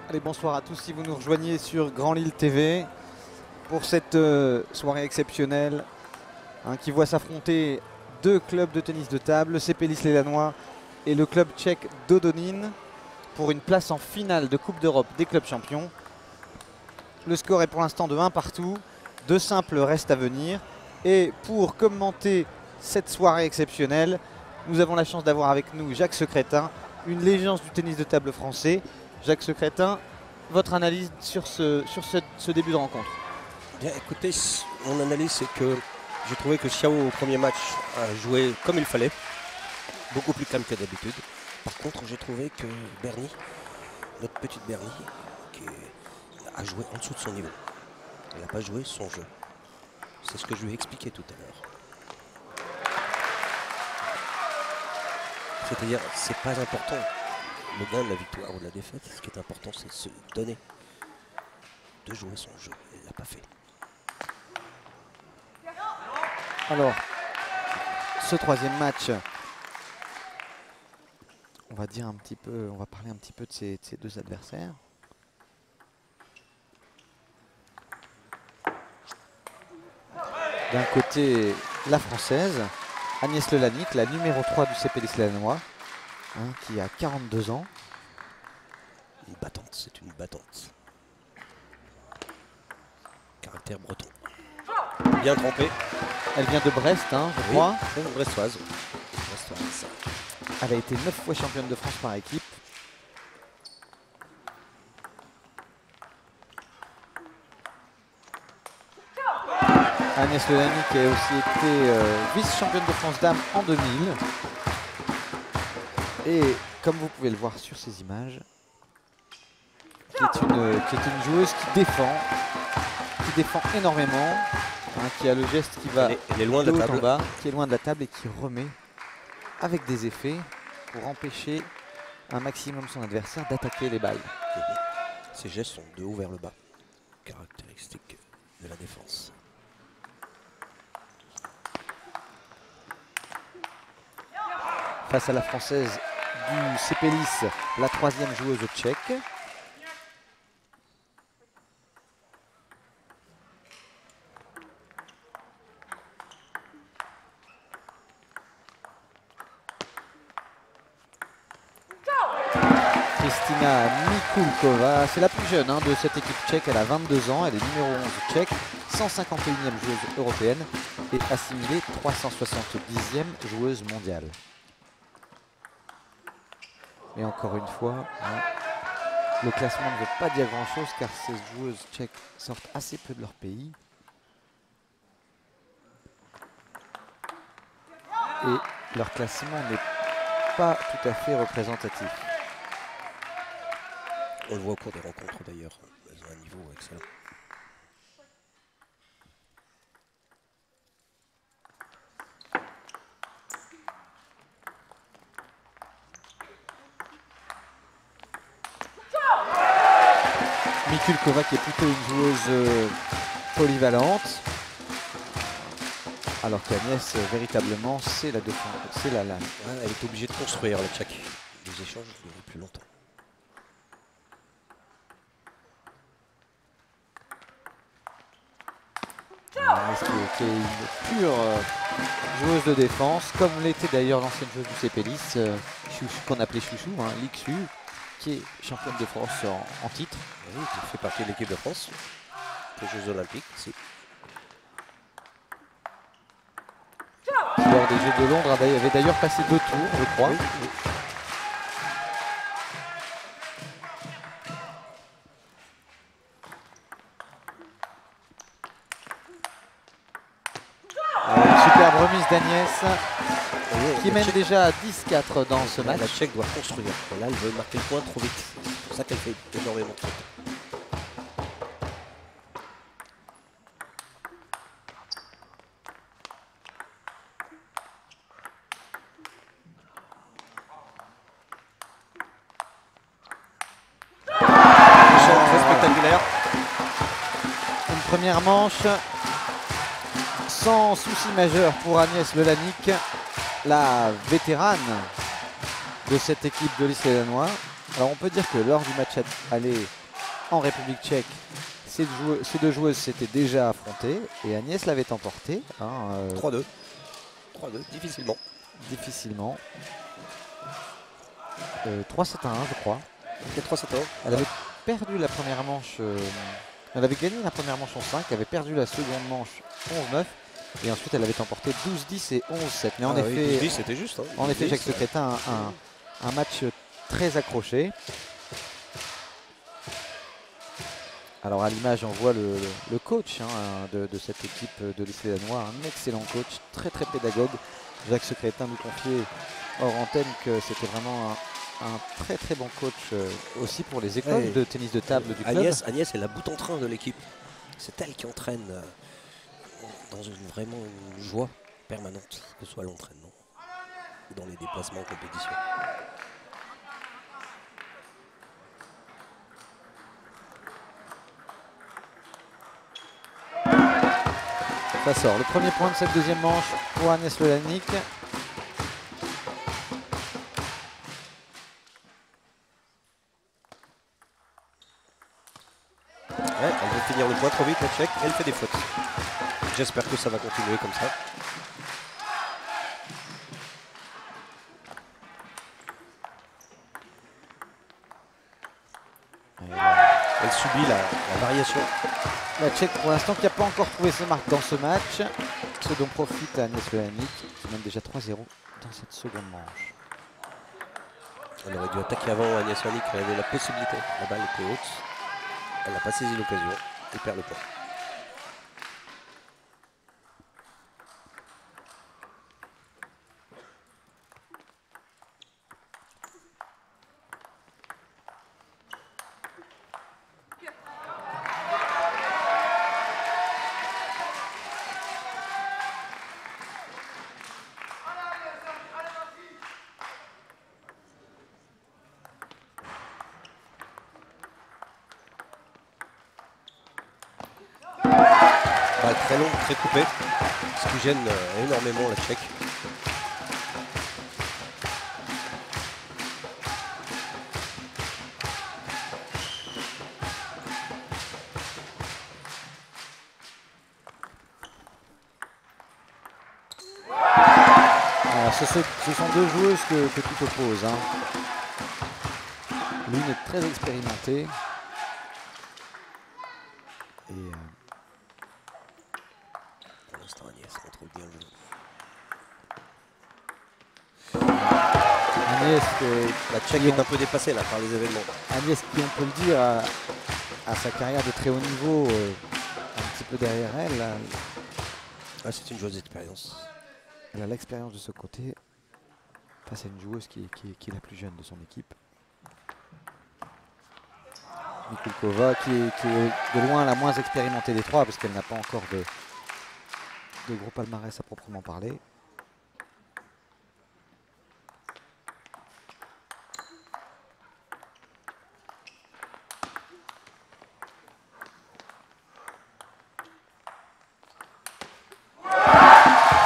Allez, bonsoir à tous si vous nous rejoignez sur Grand Lille TV pour cette soirée exceptionnelle qui voit s'affronter deux clubs de tennis de table, le CP Lys-les-Lannoy et le club tchèque d'Hodonín pour une place en finale de Coupe d'Europe des clubs champions. Le score est pour l'instant de 1 partout, 2 simples restent à venir. Et pour commenter cette soirée exceptionnelle, nous avons la chance d'avoir avec nous Jacques Secrétin, une légende du tennis de table français. Jacques Secrétin, votre analyse sur ce début de rencontre? Bien, écoutez, mon analyse c'est que j'ai trouvé que Xiao au premier match a joué comme il fallait, beaucoup plus calme que d'habitude. Par contre, j'ai trouvé que Berny, notre petite Berny, a joué en dessous de son niveau. Elle n'a pas joué son jeu. C'est ce que je lui ai expliqué tout à l'heure. C'est-à-dire, c'est pas important le gain de la victoire ou de la défaite. Ce qui est important, c'est de se donner, de jouer son jeu. Elle ne l'a pas fait. Alors, ce troisième match, on va parler un petit peu de ces deux adversaires. D'un côté, la française, Agnès Lelanic, la numéro 3 du CP Lys-les-Lannoy, qui a 42 ans. Une battante, c'est une battante. Caractère breton. Bien trempé. Elle vient de Brest, je crois. Oui, brestoise. Elle a été 9 fois championne de France par équipe. Agnès Lelanic a aussi été vice-championne de France dames en 2000. Et comme vous pouvez le voir sur ces images, qui est une joueuse qui défend énormément, qui a le geste qui va elle est loin de la table. en bas, qui est loin de la table et qui remet avec des effets pour empêcher un maximum son adversaire d'attaquer les balles. Ses gestes sont de haut vers le bas, caractéristique de la défense. Face à la française du CP Lys, la troisième joueuse tchèque. Kristina Mikulkova, c'est la plus jeune de cette équipe tchèque, elle a 22 ans, elle est numéro 11 tchèque, 151e joueuse européenne et assimilée 370e joueuse mondiale. Et encore une fois, le classement ne veut pas dire grand chose car ces joueuses tchèques sortent assez peu de leur pays. Et leur classement n'est pas tout à fait représentatif. On le voit au cours des rencontres d'ailleurs, elles ont un niveau excellent. Mikulkova qui est plutôt une joueuse polyvalente, alors qu'Agnès véritablement c'est la défense, c'est la lame. Elle est obligée de construire le tchèque. Les échanges durent plus longtemps. Qui est une pure joueuse de défense, comme l'était d'ailleurs l'ancienne joueuse du CP Lys, qu'on appelait Chouchou, Lixu, qui est championne de France en titre. Oui, qui fait partie de l'équipe de France, aux Jeux Olympiques aussi. Qui lors des Jeux de Londres avait d'ailleurs passé 2 tours, je crois. Oui. Superbe remise d'Agnès qui mène déjà à 10-4 dans ce match. La Tchèque doit construire. Là, elle veut marquer le point trop vite. C'est pour ça qu'elle fait énormément de fautes. Très spectaculaire. Une première manche sans souci majeur pour Agnès Lelanic, la vétérane de cette équipe de Lys-les-Lannoy. Alors on peut dire que lors du match aller, en République tchèque. Ces deux joueuses s'étaient déjà affrontées et Agnès l'avait emporté. 3-2. 3-2, difficilement. Difficilement. 3-7-1, je crois. C'est 3-7-1. Elle avait perdu la première manche. Elle avait gagné la première manche en 5, elle avait perdu la seconde manche 11-9. Et ensuite, elle avait emporté 12-10 et 11-7. Mais en effet, 12-10, c'était juste. Hein. En effet, Jacques Secrétin un match très accroché. Alors à l'image, on voit le coach de cette équipe de lycée danois, un excellent coach, très très pédagogue. Jacques Secrétin nous confiait hors antenne que c'était vraiment un très très bon coach aussi pour les écoles de tennis de table du club. Agnès est la boute en train de l'équipe. C'est elle qui entraîne dans vraiment une joie permanente, que ce soit l'entraînement ou dans les déplacements en compétition. Ça sort. Le premier point de cette deuxième manche pour Agnès Lelanic. Ouais, elle veut finir le point trop vite, la Tchèque. Elle fait des fautes. J'espère que ça va continuer comme ça. Elle subit la variation. La Tchèque pour l'instant qui n'a pas encore trouvé ses marques dans ce match. Ce dont profite Agnès Lelanic qui mène déjà 3-0 dans cette seconde manche. Elle aurait dû attaquer avant Agnès Lelanic, elle avait la possibilité. La balle était haute. Elle n'a pas saisi l'occasion. Elle perd le point. Balle très longue, très coupée, ce qui gêne énormément la Tchèque. Alors, ce sont deux joueuses que tu t'opposes. L'une est très expérimentée. Et pour l'instant, Agnès contrôle bien le jeu. Agnès, la Tchèque est un peu dépassée là par les événements. Agnès qui, on peut le dire, a sa carrière de très haut niveau un petit peu derrière elle. Ah, c'est une joueuse d'expérience. Elle a l'expérience de ce côté face à une joueuse qui est la plus jeune de son équipe. Mikulkova qui est de loin la moins expérimentée des trois parce qu'elle n'a pas encore de gros palmarès à proprement parler.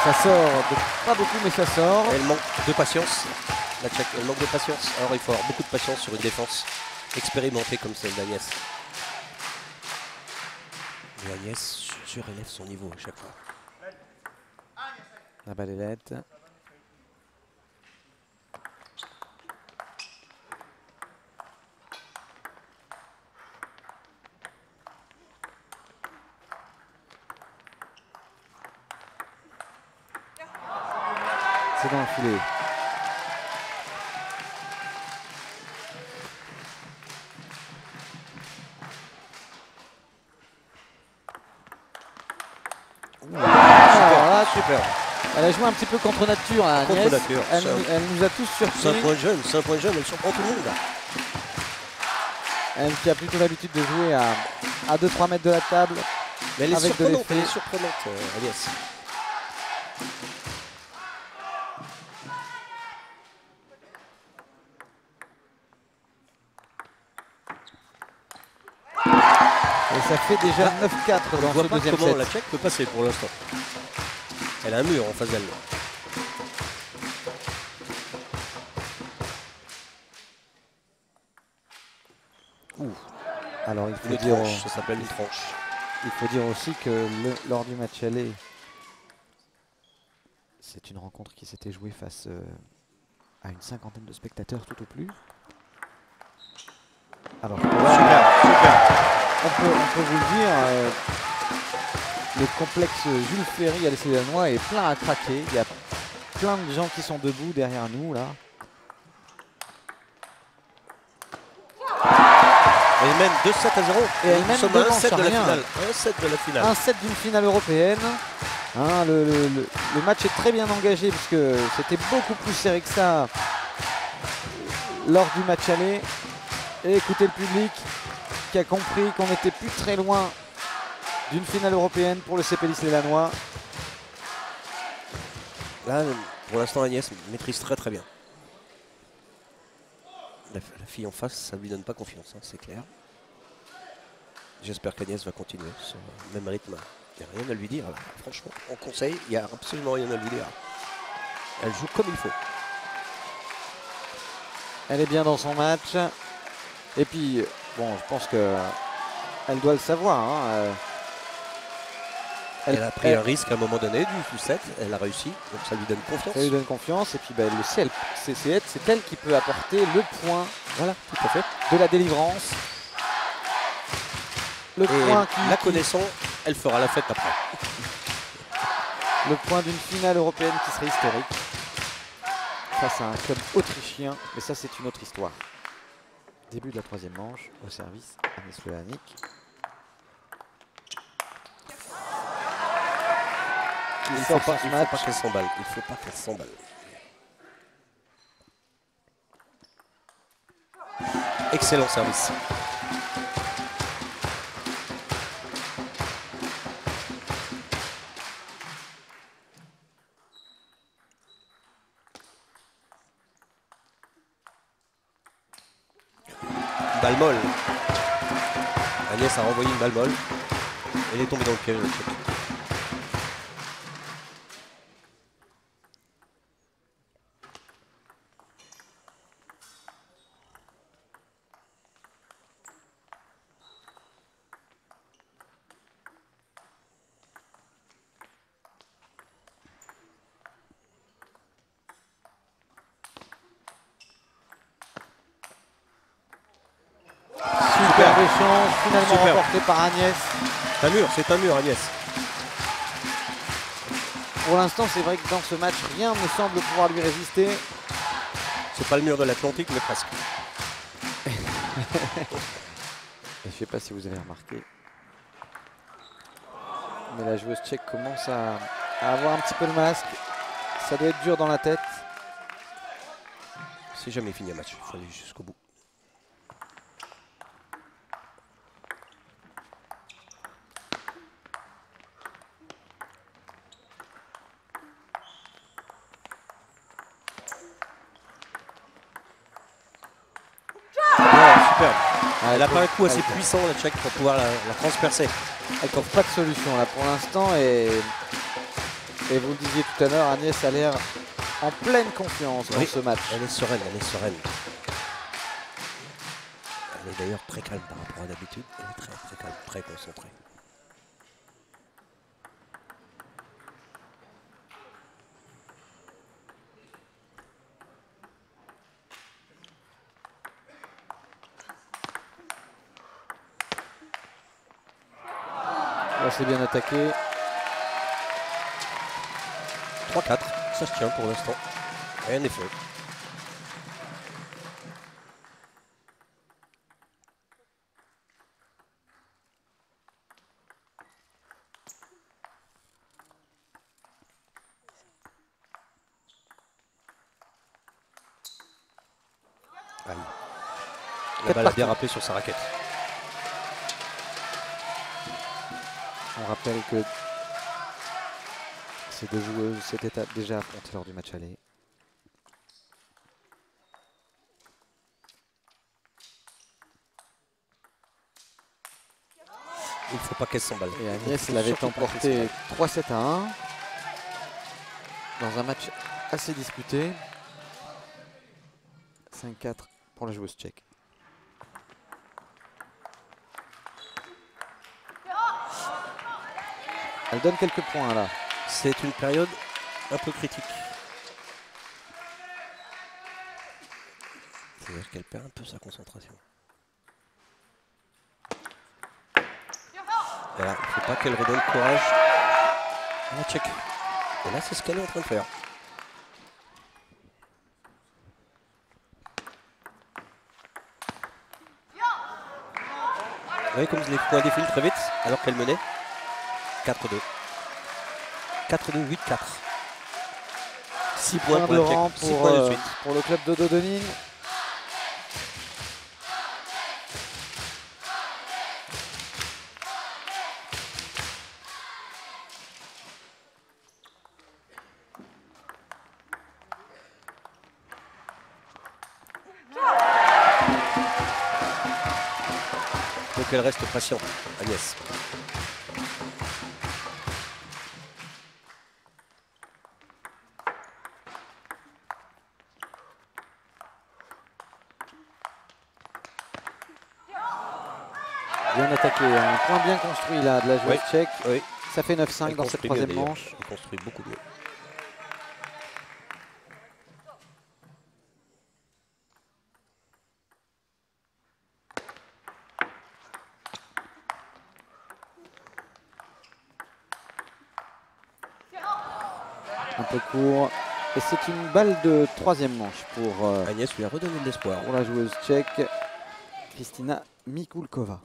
Ça sort, pas beaucoup mais ça sort. Elle manque de patience, la Tchèque, elle manque de patience. Alors il faut avoir beaucoup de patience sur une défense expérimentée comme celle d'Agnès. Et Agnès surélève son niveau à chaque fois. La balle est laite. C'est dans le filet. Super. Elle a joué un petit peu contre nature, hein, Agnès. Contre nature. Elle nous a tous surpris. C'est un point jeune, elle surprend tout le monde. Elle qui a plutôt l'habitude de jouer à 2-3 mètres de la table. Mais elle est avec surprenante, de l'effet. Agnès. Et ça fait déjà 9-4 dans ce deuxième comment set. la Tchèque peut passer pour l'instant. Elle a un mur en face d'elle. Alors il faut Une dire, tranche, ça s'appelle une tranche. il faut dire aussi que lors du match aller, c'est une rencontre qui s'était jouée face à une cinquantaine de spectateurs tout au plus. Alors Super, super. on peut vous le dire, le complexe Jules Ferry à l'Essédanois est plein à craquer. Il y a plein de gens qui sont debout derrière nous là. Elle mène 2-7 à 0. Et elle nous mène sommes à devant 1-7 de la Charien. finale. 1-7 de la finale. 1-7 d'une finale européenne. Hein, le match est très bien engagé puisque c'était beaucoup plus serré que ça lors du match aller. Et écoutez le public qui a compris qu'on n'était plus très loin d'une finale européenne pour le CP Lille-les-Lanois. Là, pour l'instant, Agnès maîtrise très très bien. La fille en face, ça ne lui donne pas confiance, hein, c'est clair. J'espère qu'Agnès va continuer sur le même rythme. Il n'y a rien à lui dire. Là. Franchement, en conseil, il n'y a absolument rien à lui dire. Elle joue comme il faut. Elle est bien dans son match. Et puis, bon, je pense qu'elle doit le savoir. Hein. Elle a pris un risque à un moment donné du 7. Elle a réussi, donc ça lui donne confiance. Ça lui donne confiance. Et puis, elle le sait, c'est elle qui peut apporter le point, voilà, tout à fait, de la délivrance. Le point la connaissant, elle fera la fête après. Le point d'une finale européenne qui serait historique face à un club autrichien, mais ça c'est une autre histoire. Début de la troisième manche, au service Agnès Lehanick. Il ne faut pas qu'elle s'emballe. Il faut pas qu'elle s'emballe. Excellent service. Balle molle. Agnès a renvoyé une balle molle. Elle est tombée dans le piège. Superbe échange, finalement remporté par Agnès. C'est un mur Agnès. Pour l'instant, c'est vrai que dans ce match, rien ne semble pouvoir lui résister. C'est pas le mur de l'Atlantique, mais presque. Je ne sais pas si vous avez remarqué, mais la joueuse tchèque commence à avoir un petit peu le masque. Ça doit être dur dans la tête. C'est jamais fini un match, il faut aller jusqu'au bout. Super. Elle n'a pas un coup assez puissant la Tchèque pour pouvoir la transpercer. Elle trouve pas de solution là pour l'instant et vous le disiez tout à l'heure, Agnès a l'air en pleine confiance dans ce match. Elle est sereine, elle est sereine. Elle est d'ailleurs très calme par rapport à d'habitude. Elle est très très calme, très concentrée. Là, c'est bien attaqué. 3-4, ça se tient pour l'instant. Rien n'est fait. Aïe. La balle a bien rappelé sur sa raquette. On rappelle que ces deux joueuses s'étaient déjà affrontées lors du match aller. Il ne faut pas qu'elle s'emballe. Et Agnès l'avait emporté 3-7 à 1 dans un match assez disputé. 5-4 pour la joueuse tchèque. Elle donne quelques points là. C'est une période un peu critique. C'est-à-dire qu'elle perd un peu sa concentration. Voilà, il ne faut pas qu'elle redonne courage à la Tchèque. Et là, c'est ce qu'elle est en train de faire. Vous voyez comme les points défilent très vite alors qu'elle menait 4-2. 4-2, 8-4. 6 points Point pour de la Tchèque. rang 6 points de suite. pour le club de Dodonin. Donc elle reste patiente, Agnès. Bien attaqué, un point bien construit là de la joueuse tchèque. Oui. Ça fait 9-5 Elle dans cette construit troisième mieux, d'ailleurs. manche. Elle construit beaucoup mieux. Un peu court. Et c'est une balle de troisième manche Agnès lui a redonné de l'espoir. pour la joueuse tchèque, Kristina Mikulkova.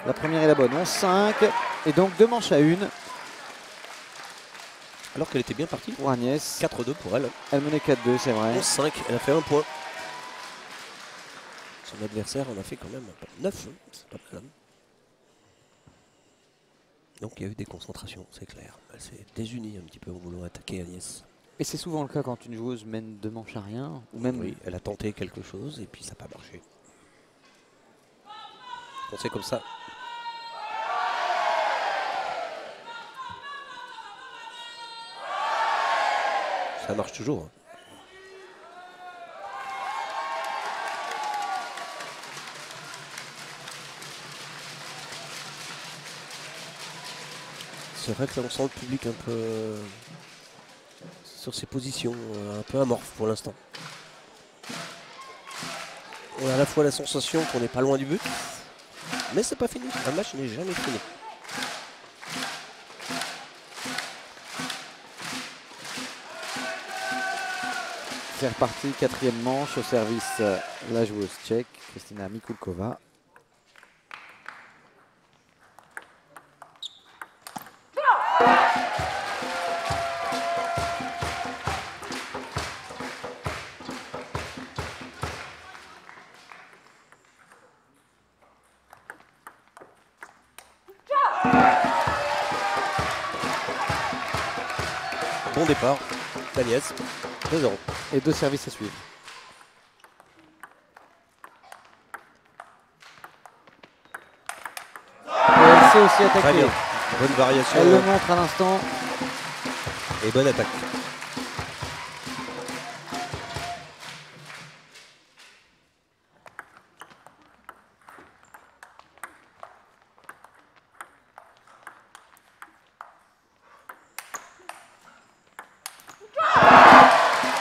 La première est la bonne, 11-5. Et donc 2 manches à 1 Alors qu'elle était bien partie. pour Agnès. 4-2 pour elle. Elle menait 4-2, c'est vrai. 11-5, elle a fait 1 point. Son adversaire en a fait quand même 9. C'est pas mal. Donc il y a eu des concentrations, c'est clair. Elle s'est désunie un petit peu en voulant attaquer Agnès. Et c'est souvent le cas quand une joueuse mène 2 manches à rien. Ou même Oui, elle a tenté quelque chose et puis ça n'a pas marché. Quand c'est comme ça. Ça marche toujours. C'est vrai que là on sent le public un peu sur ses positions, un peu amorphe pour l'instant. On a à la fois la sensation qu'on n'est pas loin du but, mais c'est pas fini. Un match n'est jamais fini. C'est reparti, 4e manche au service la joueuse tchèque, Kristina Mikulkova. Bon départ d'Agnès, 2-0. Et 2 services à suivre. Et elle sait aussi Très attaquer. bien. Bonne variation Elle le montre à l'instant. et bonne attaque.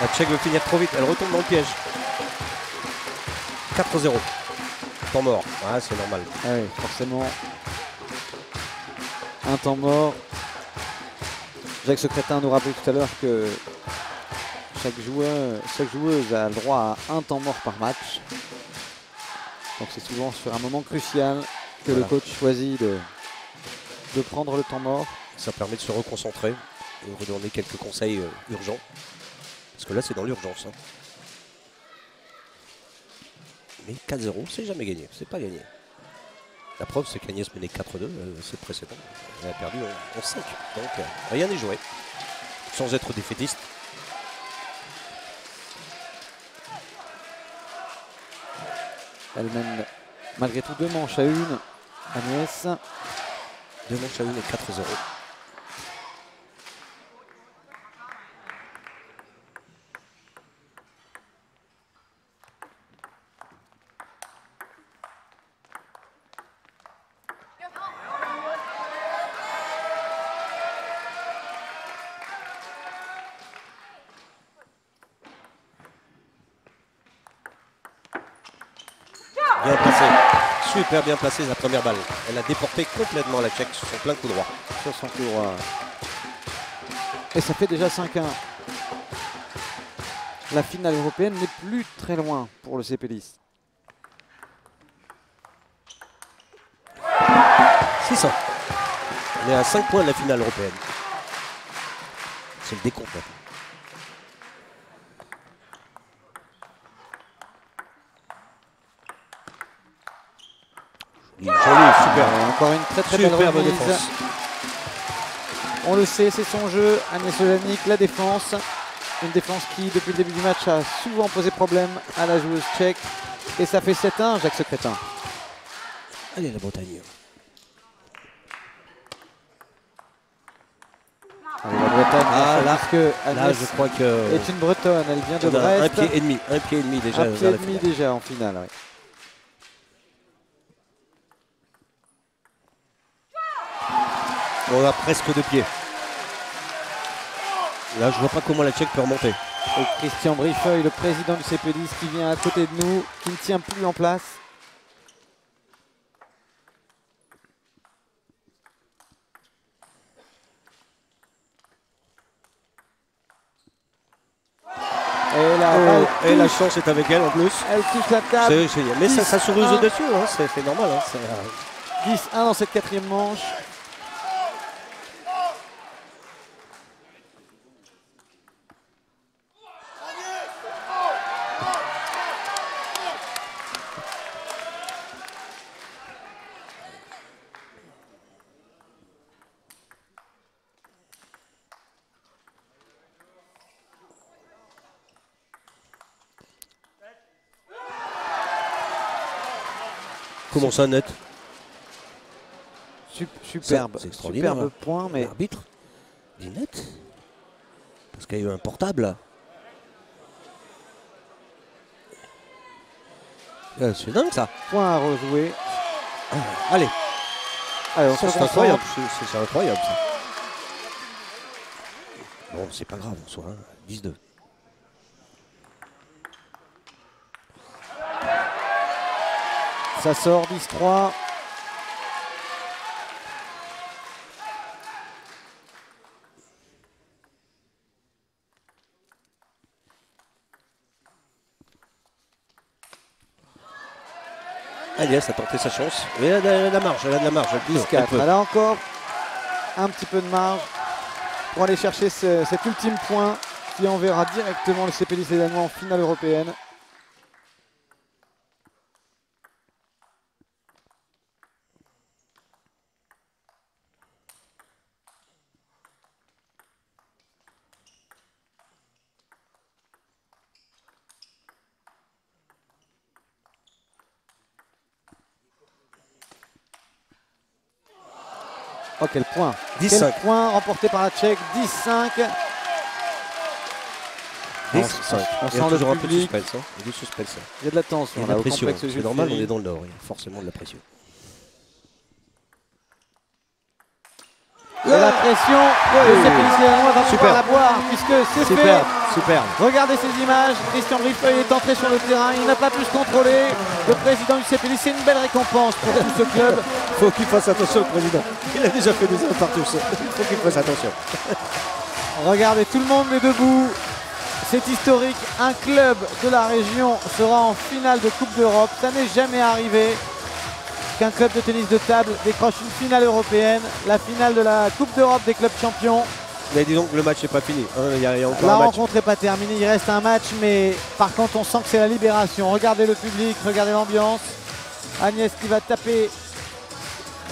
La Tchèque veut finir trop vite, elle retombe dans le piège. 4-0. Temps mort. Ah, c'est normal. Ah oui, forcément. Un temps mort. Jacques Secrétin nous rappelait tout à l'heure que chaque joueuse a le droit à un temps mort par match. Donc c'est souvent sur un moment crucial que le coach choisit de prendre le temps mort. Ça permet de se reconcentrer et de redonner quelques conseils urgents. Parce que là, c'est dans l'urgence. Hein. Mais 4-0, c'est jamais gagné. C'est pas gagné. La preuve, c'est qu'Agnès menait 4-2, c'est précédent. Elle a perdu en 5. Donc, rien n'est joué. Sans être défaitiste. Elle mène malgré tout 2 manches à 1. Agnès. 2 manches à 1 et 4-0. Bien placé. Super bien placé la première balle. Elle a déporté complètement la Tchèque sur son plein coup droit. Sur son coup droit. Et ça fait déjà 5-1. La finale européenne n'est plus très loin pour le Sepelis. 600. On est à 5 points de la finale européenne. C'est le décompte. Joli, super. Encore une très belle Superbe remise. défense. On le sait, c'est son jeu. Agnès Solanik, la défense. Une défense qui, depuis le début du match, a souvent posé problème à la joueuse tchèque. Et ça fait 7-1, Jacques Secrétin. Allez, la Bretagne. Allez, la Bretagne, Ah, là, puisque là, Agnès je crois que est une Bretonne. Elle vient de on a Brest. un pied et demi déjà. Un vers pied et la demi finale. déjà en finale. Oui. On a presque 2 pieds. Là, je vois pas comment la Tchèque peut remonter. Et Christian Brifeuil, le président du Sepelis, qui vient à côté de nous, qui ne tient plus en place. Et La chance est avec elle en plus. Elle touche la table. C'est génial. Mais ça sourise 10-1. au-dessus, hein. C'est normal. Hein. 10-1 dans cette quatrième manche. Comment ça, net? Superbe. C'est extraordinaire. Superbe point, mais L'arbitre dit net. Parce qu'il y a eu un portable. C'est dingue ça. point à rejouer. Allez, Allez, on se c'est concentre. incroyable. C'est incroyable ça. Bon, c'est pas grave en soi. Hein. 10-2. Ça sort 10-3. Agnès a tenté sa chance. Mais elle a de la marge, elle a de la marge. Elle peut, 10-4. elle peut. Elle a encore un petit peu de marge pour aller chercher cet ultime point qui enverra directement le Sepelis les Danois en finale européenne. Oh, quel point! 10-5. Quel point remporté par la Tchèque, 10-5. 10-5. On Il y sent a toujours le un peu de public. suspense. Hein. Il y a du suspense. Hein. Il y a de la tension Il y a de là, la au pression. complexe C'est normal, on Jules est dans le Nord. Il y a forcément de la pression. Et la pression, le Sepelis les Danois va pouvoir la boire puisque c'est fait. Superbe. Regardez ces images, Christian Brifeuil est entré sur le terrain, il n'a pas pu se contrôler. Le président du Sepelis, c'est une belle récompense pour tout ce club. Il faut qu'il fasse attention, le président. Il a déjà fait des infarctus. Il faut qu'il fasse attention. Regardez, tout le monde est debout. C'est historique, un club de la région sera en finale de Coupe d'Europe. Ça n'est jamais arrivé qu'un club de tennis de table décroche une finale européenne, la finale de la Coupe d'Europe des clubs champions. Mais disons que le match n'est pas fini. Hein. Il y a encore La un match. rencontre n'est pas terminée, il reste un match, mais par contre on sent que c'est la libération. Regardez le public, regardez l'ambiance. Agnès qui va taper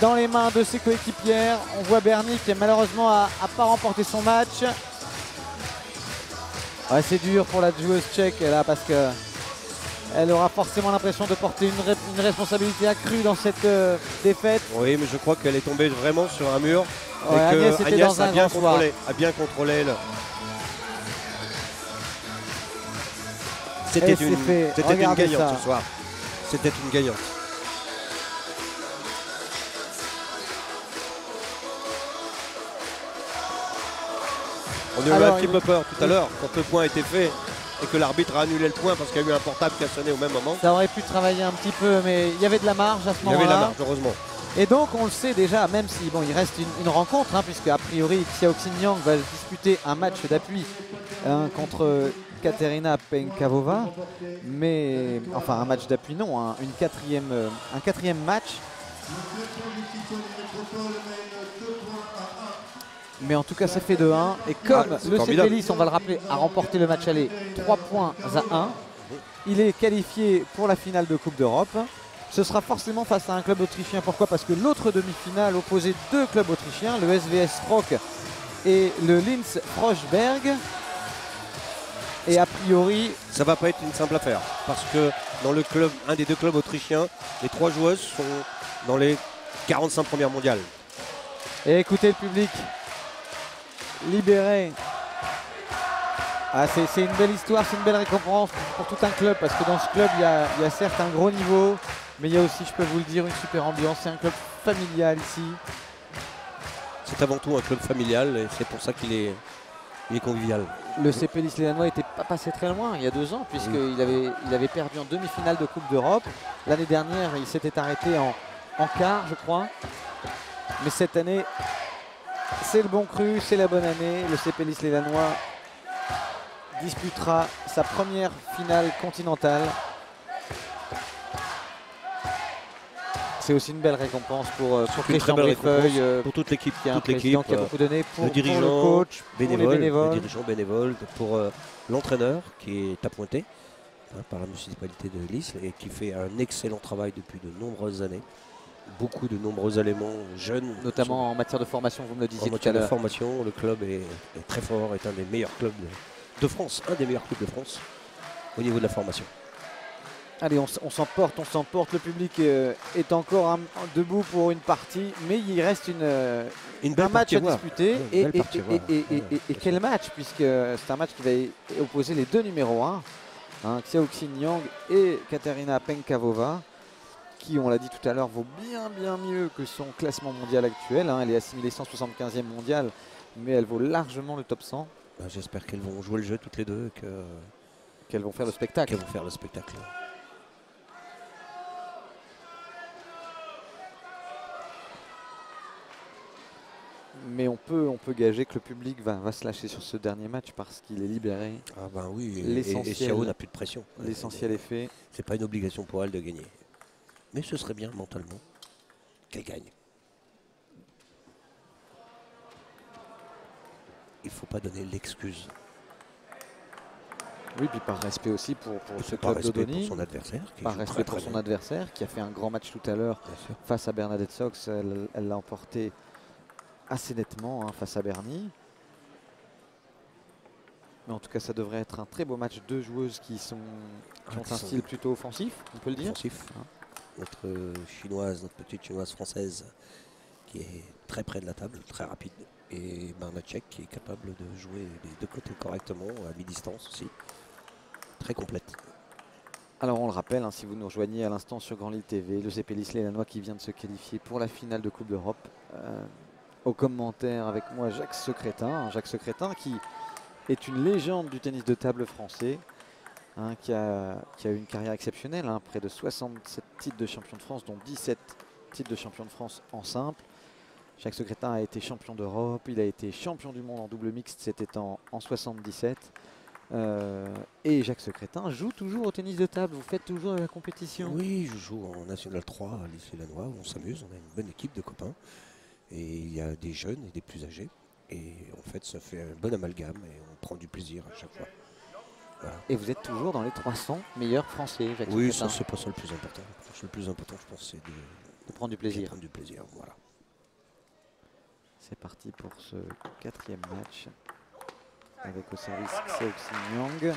dans les mains de ses coéquipières. On voit Bernie qui malheureusement n'a pas remporté son match. Ouais, c'est dur pour la joueuse tchèque là parce que elle aura forcément l'impression de porter une responsabilité accrue dans cette défaite. Oui, mais je crois qu'elle est tombée vraiment sur un mur. Ouais, et que Agnès était dans un grand soir. a bien contrôlé. Et C'était c'est une, fait. c'était une Regardez gagnante ça. ce soir. C'était une gagnante. On a eu un Alors, petit peu peur tout à l'heure quand le point a été fait et que l'arbitre a annulé le point parce qu'il y a eu un portable qui a sonné au même moment. Ça aurait pu travailler un petit peu, mais il y avait de la marge à ce moment-là. Il y avait de la marge, heureusement. Et donc on le sait déjà, même si bon, il reste une rencontre, puisque a priori Xiao Xinjiang va disputer un match d'appui contre Katerina Penkavova, mais enfin un match d'appui non, un quatrième match. Mais en tout cas ça fait 2-1 et comme le Cepelis, on va le rappeler, a remporté le match aller 3-1, il est qualifié pour la finale de Coupe d'Europe. Ce sera forcément face à un club autrichien. Pourquoi? Parce que l'autre demi-finale opposait deux clubs autrichiens, le SVS Rock et le Linz Froschberg. Et a priori, ça va pas être une simple affaire parce que dans le club, un des deux clubs autrichiens, les 3 joueuses sont dans les 45 premières mondiales. Et écoutez le public libéré. Ah, c'est une belle histoire, c'est une belle récompense pour tout un club parce que dans ce club, il y a certes un gros niveau, mais il y a aussi, je peux vous le dire, une super ambiance. C'est un club familial ici. C'est avant tout un club familial et c'est pour ça qu'il est convivial. Le Cepelis Lelanois n'était pas passé très loin il y a 2 ans puisqu'il avait perdu en demi-finale de Coupe d'Europe. L'année dernière, il s'était arrêté en quart, je crois. Mais cette année, c'est le bon cru, c'est la bonne année. Le Cepelis Lelanois disputera sa première finale continentale. C'est aussi une belle récompense pour Christian Brifeuille, pour toute l'équipe, qui a beaucoup donné pour le coach, le dirigeant bénévole, pour l'entraîneur qui est appointé par la municipalité de Lille et qui fait un excellent travail depuis de nombreuses années. Beaucoup de nombreux éléments jeunes. Notamment en matière de formation, vous me le disiez tout à l'heure. En matière de formation, le club est très fort, est un des meilleurs clubs de France, un des meilleurs clubs de France au niveau de la formation. Allez, on s'emporte, le public est encore debout pour une partie, mais il reste un match à disputer. Et quel match, puisque c'est un match qui va opposer les deux numéros 1, Xiao Xinjiang et Katerina Penkavova, qui, on l'a dit tout à l'heure, vaut bien mieux que son classement mondial actuel. Elle est assimilée 175e mondiale, mais elle vaut largement le top 100. J'espère qu'elles vont jouer le jeu toutes les deux, qu'elles vont faire le spectacle. Mais on peut gager que le public va se lâcher sur ce dernier match parce qu'il est libéré. Ah ben oui, et Xiao n'a plus de pression. L'essentiel est fait. C'est pas une obligation pour elle de gagner. Mais ce serait bien mentalement qu'elle gagne. Il ne faut pas donner l'excuse. Oui, puis par respect aussi pour ce club d'Odoni. Pour son adversaire. Par respect pour son adversaire qui a fait un grand match tout à l'heure face à Bernadette Sox. Elle l'a emporté assez nettement face à Bernie. Mais en tout cas, ça devrait être un très beau match. Deux joueuses qui ont un style plutôt offensif, on peut le dire. Offensif. Notre petite chinoise française qui est très près de la table, très rapide. Et Barnacek qui est capable de jouer les deux côtés correctement, à mi-distance aussi. Très complète. Alors on le rappelle, si vous nous rejoignez à l'instant sur Grand Lille TV, le Cepelis Lelanois qui vient de se qualifier pour la finale de Coupe d'Europe. Au commentaire avec moi Jacques Secrétin. Jacques Secrétin qui est une légende du tennis de table français, qui a eu une carrière exceptionnelle, près de 67 titres de champion de France, dont 17 titres de champion de France en simple. Jacques Secrétin a été champion d'Europe, il a été champion du monde en double mixte, c'était en 77. Et Jacques Secrétin joue toujours au tennis de table, vous faites toujours la compétition? Oui, je joue en National 3 à Lille-Lelanois, où on s'amuse, on a une bonne équipe de copains. Et il y a des jeunes et des plus âgés. Et en fait, ça fait un bon amalgame et on prend du plaisir à chaque fois. Voilà. Et vous êtes toujours dans les 300 meilleurs français, Jacques Oui, Secrétin. ça, c'est pas ça le plus important. Le plus important, je pense, c'est de prendre du plaisir. Voilà. C'est parti pour ce 4e match. Avec au service Xiao Xinjiang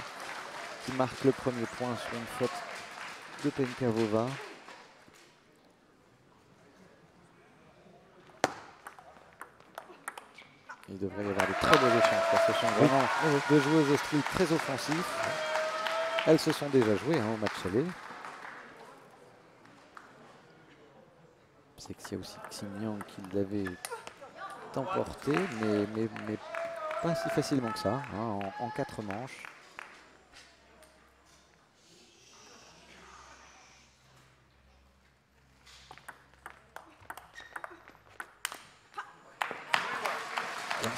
qui marque le premier point sur une faute de Penkavova. Il devrait y avoir de très beaux échanges, parce que ce sont vraiment deux joueuses au style très offensif. Elles se sont déjà jouées au match aller. C'est Xiao Xinjiang qui l'avait emporté, mais pas si facilement que ça, en 4 manches.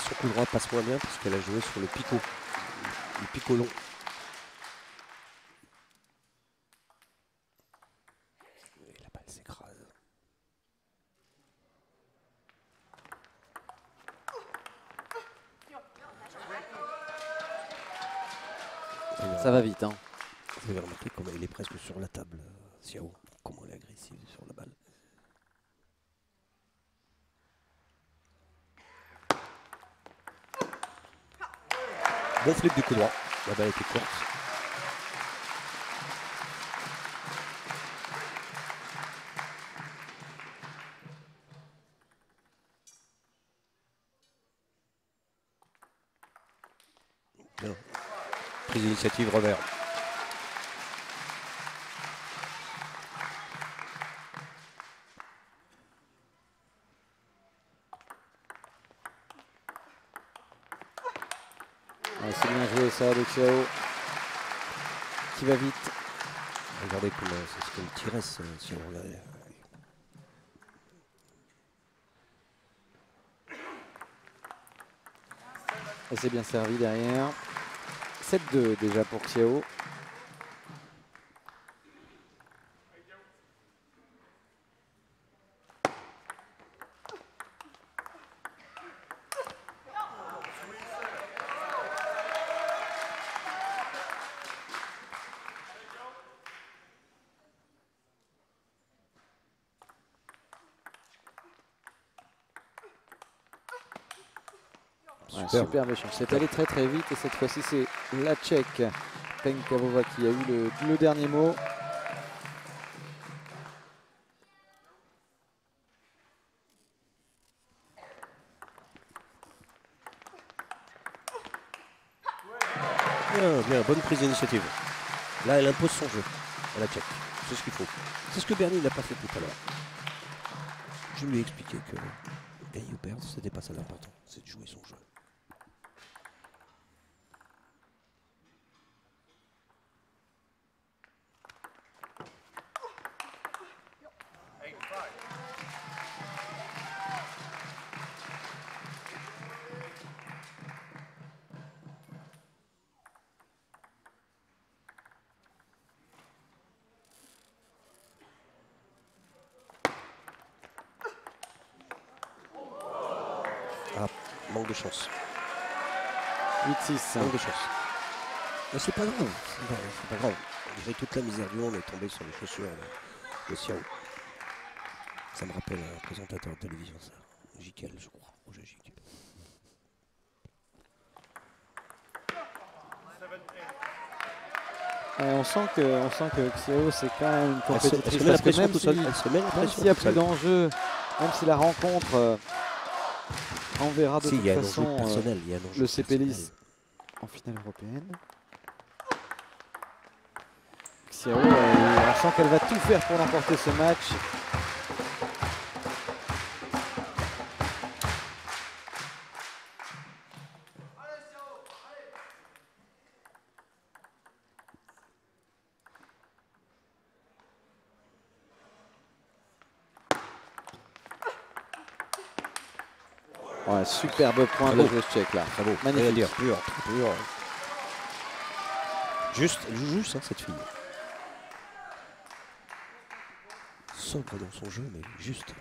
son coup droit passe moins bien parce qu'elle a joué sur le picot. Le picot long. Et la balle s'écrase. Ça va vite, hein. Vous avez remarqué comment il est presque sur la table, Xiao. Comment elle est agressive sur la balle. Bon flip du coup droit. La balle était courte. Bien. Prise d'initiative, revers. Ouais, c'est bien joué ça de Xiao. Qui va vite. Regardez comment c'est ce qu'elle tirait, si on regardait. Et c'est bien servi derrière. 7-2 déjà pour Xiao. Ouais, superbe échange. C'est allé très très vite et cette fois-ci c'est la Tchèque Penkavova qui a eu le dernier mot. Bien, bien, bonne prise d'initiative. Là, elle impose son jeu à la Tchèque. C'est ce qu'il faut. C'est ce que Bernie n'a pas fait tout à l'heure. Je lui ai expliqué que gagner ou perdre, c'était pas ça l'important. C'est de jouer son jeu. Ah, manque de chance. 8-6. Manque de chance. Mais c'est pas grave. C'est pas grave. Malgré toute la misère du monde est tombé sur les chaussures de Xiao. Ça me rappelle un présentateur de télévision, ça. Jiquel, je crois. Roger Jiquel. On sent que Xiao c'est quand même une compétitrice. Elle se met la pression tout seul. Elle se met la Même pression s'il y a tout plus seul. d'enjeux, même si la rencontre, on verra de Si, il y a toute un enjeu façon personnel. Il y a un enjeu le CPLIS personnel. en finale européenne. Xiao, on sent qu'elle va tout faire pour remporter ce match. Ouais, superbe point de la joueuse tchèque là. Bravo. Magnifique. Rien à dire. Pur. Pur. Juste, elle joue juste, hein, cette fille. Sobre dans son jeu, mais juste.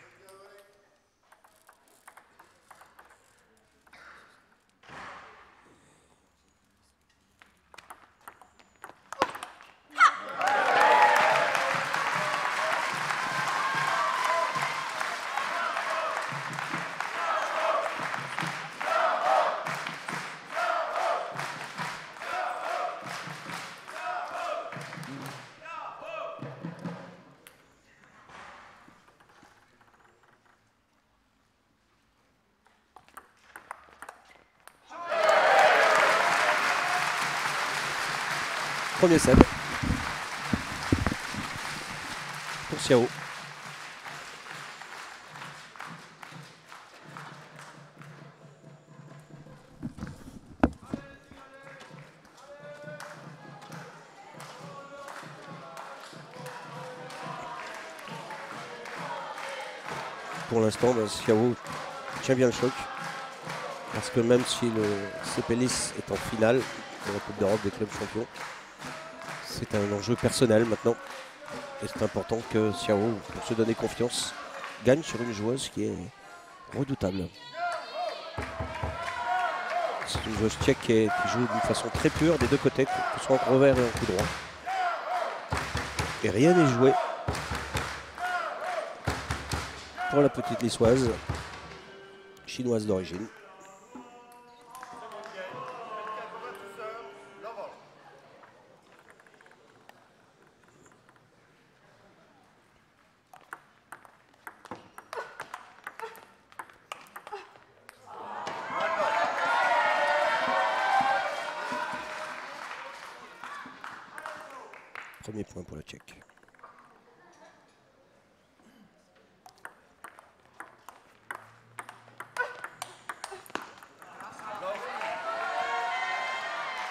Premier set. Pour Xiao. Pour l'instant, Xiao tient bien le choc. Parce que même si le CP est en finale de la Coupe d'Europe des clubs champions, c'est un enjeu personnel maintenant. Et c'est important que Xiao, pour se donner confiance, gagne sur une joueuse qui est redoutable. C'est une joueuse tchèque qui joue d'une façon très pure des deux côtés, que ce soit en revers et en coup droit. Et rien n'est joué pour la petite lissoise, chinoise d'origine. Premier point pour la Tchèque.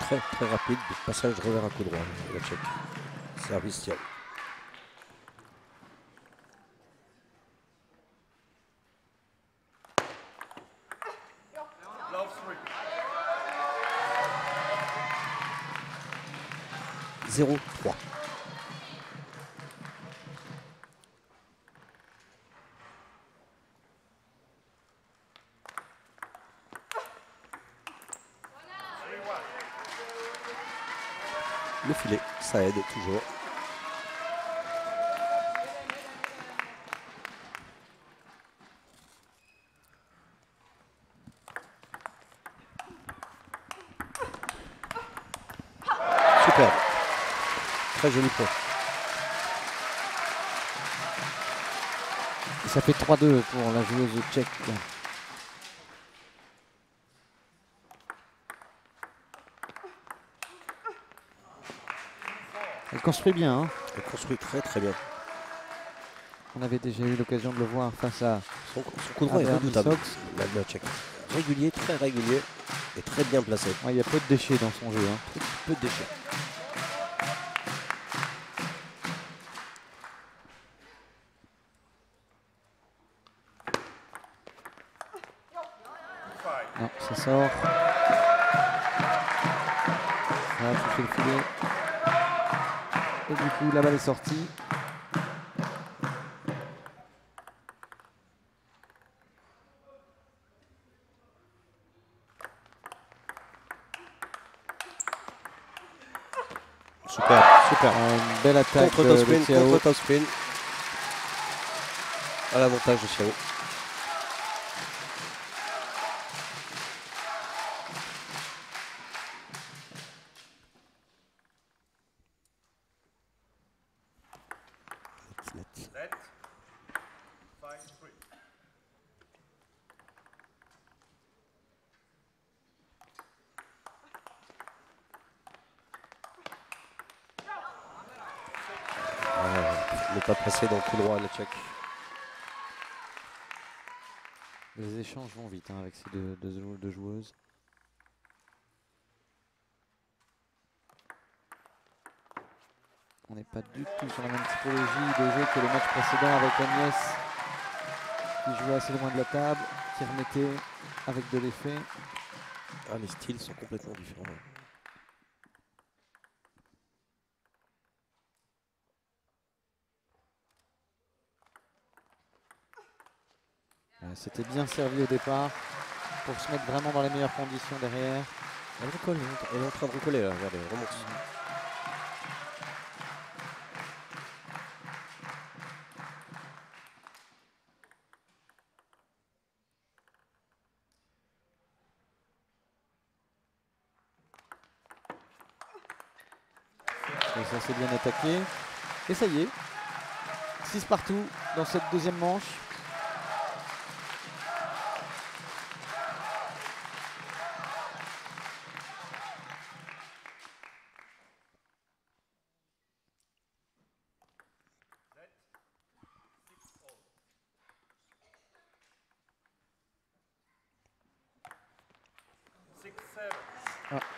Très rapide, passage de revers à coup droit, la Tchèque. Service Xiao. « 0-3 ». Le filet, ça aide toujours. Super. Très joli point. Et ça fait 3-2 pour la joueuse tchèque. Elle construit bien. Hein. Elle construit très bien. On avait déjà eu l'occasion de le voir face à Son coup droit est Bernie redoutable. Sox. La Tchèque. Régulier, très régulier et très bien placé. Ouais, il y a peu de déchets dans son jeu. Hein. Peu de déchets. Non, ça sort. Ça a touché le filet. Et du coup, la balle est sortie. Super. Une belle attaque Contre-top spin, de contre-top spin. À l'avantage de Xiao. Ne pas passer dans le coup droit, la Tchèque. Les échanges vont vite hein, avec ces deux joueuses. On n'est pas du tout sur la même typologie de jeu que le match précédent avec Agnès qui jouait assez loin de la table, qui remettait avec de l'effet. Ah, les styles sont complètement différents. C'était bien servi au départ pour se mettre vraiment dans les meilleures conditions derrière. Elle recolle, elle est en train de recoller là, regardez, elle remonte. Et ça s'est bien attaqué. Et ça y est, 6 partout dans cette deuxième manche.